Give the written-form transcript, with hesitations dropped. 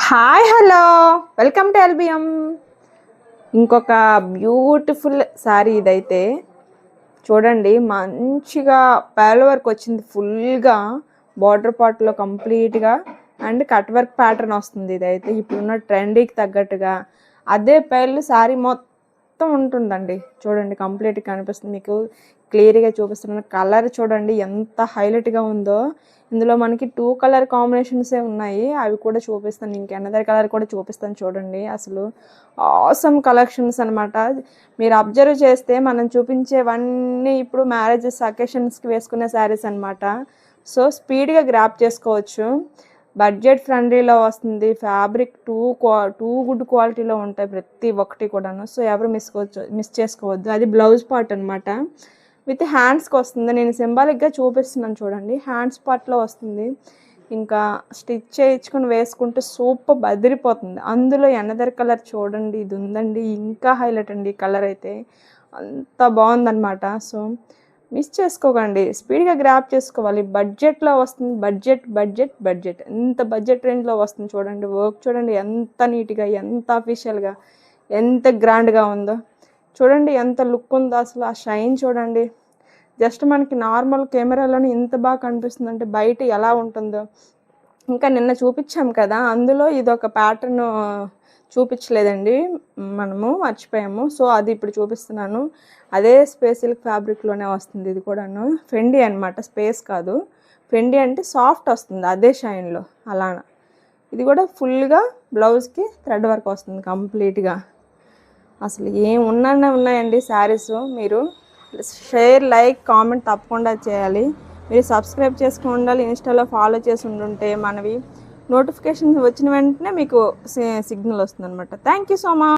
Hi hello welcome to LBM. ఇంకొక beautiful sari ఇదైతే చూడండి, మంచిగా పర్ల్ వర్క్ వచ్చింది, ఫుల్గా బార్డర్ పార్ట్లో కంప్లీట్గా అండ్ కట్ వర్క్ ప్యాటర్న్ వస్తుంది. ఇదైతే ఇప్పుడున్న ట్రెండీకి తగ్గట్టుగా అదే పర్ల్ శారీ మొత్తం ఉంటుందండి. చూడండి, కంప్లీట్గా కనిపిస్తుంది, మీకు క్లియర్గా చూపిస్తున్నాను. కలర్ చూడండి ఎంత హైలైట్గా ఉందో. ఇందులో మనకి 2 కలర్ కాంబినేషన్సే ఉన్నాయి, అవి కూడా చూపిస్తాను. ఇంకెనదర్ కలర్ కూడా చూపిస్తాను. చూడండి, అసలు ఆసమ్ కలెక్షన్స్ అనమాట. మీరు అబ్జర్వ్ చేస్తే మనం చూపించేవన్నీ ఇప్పుడు మ్యారేజెస్ అకేషన్స్కి వేసుకునే శారీస్ అనమాట. సో స్పీడ్గా గ్రాప్ చేసుకోవచ్చు. బడ్జెట్ ఫ్రెండ్లీలో వస్తుంది. ఫ్యాబ్రిక్ టూ గుడ్ క్వాలిటీలో ఉంటాయి ప్రతి ఒక్కటి కూడాను. సో ఎవరు మిస్ చేసుకోవద్దు. అది బ్లౌజ్ పార్ట్ అనమాట, విత్ హ్యాండ్స్కి వస్తుంది. నేను సింబాలిక్గా చూపిస్తున్నాను చూడండి, హ్యాండ్స్ పార్ట్లో వస్తుంది. ఇంకా స్టిచ్ చేయించుకొని వేసుకుంటే సూపర్ బదిరిపోతుంది. అందులో ఎనదర్ కలర్ చూడండి, ఇది ఉందండి, ఇంకా హైలైట్ అండి. కలర్ అయితే అంత బాగుందన్నమాట. సో మిస్ చేసుకోకండి, స్పీడ్గా గ్రాప్ చేసుకోవాలి. బడ్జెట్లో వస్తుంది. బడ్జెట్ బడ్జెట్ బడ్జెట్ ఎంత బడ్జెట్ రేంజ్లో వస్తుంది చూడండి. వర్క్ చూడండి ఎంత నీట్గా, ఎంత అఫీషియల్గా, ఎంత గ్రాండ్గా ఉందో చూడండి, ఎంత లుక్ ఉందో. అసలు ఆ షైన్ చూడండి, జస్ట్ మనకి నార్మల్ కెమెరాలోనే ఇంత బాగా కనిపిస్తుంది అంటే బయట ఎలా ఉంటుందో. ఇంకా నిన్న చూపించాం కదా, అందులో ఇదొక ప్యాటర్న్ చూపించలేదండి, మనము మర్చిపోయాము. సో అది ఇప్పుడు చూపిస్తున్నాను. అదే స్పేసిల్క్ ఫ్యాబ్రిక్లోనే వస్తుంది. ఇది కూడాను ఫెండీ అనమాట, స్పేస్ కాదు. ఫెండీ అంటే సాఫ్ట్ వస్తుంది అదే షైన్లో అలాన. ఇది కూడా ఫుల్గా బ్లౌజ్కి థ్రెడ్ వర్క్ వస్తుంది కంప్లీట్గా. అసలు ఉన్నాయండి శారీస్. మీరు షేర్, లైక్, కామెంట్ తప్పకుండా చేయాలి. మీరు సబ్స్క్రైబ్ చేసుకుని ఉండాలి, ఇన్స్టాలో ఫాలో చేసి ఉండుంటే మనవి నోటిఫికేషన్స్ వచ్చిన వెంటనే మీకు సిగ్నల్ వస్తుంది అనమాట. Thank you so much.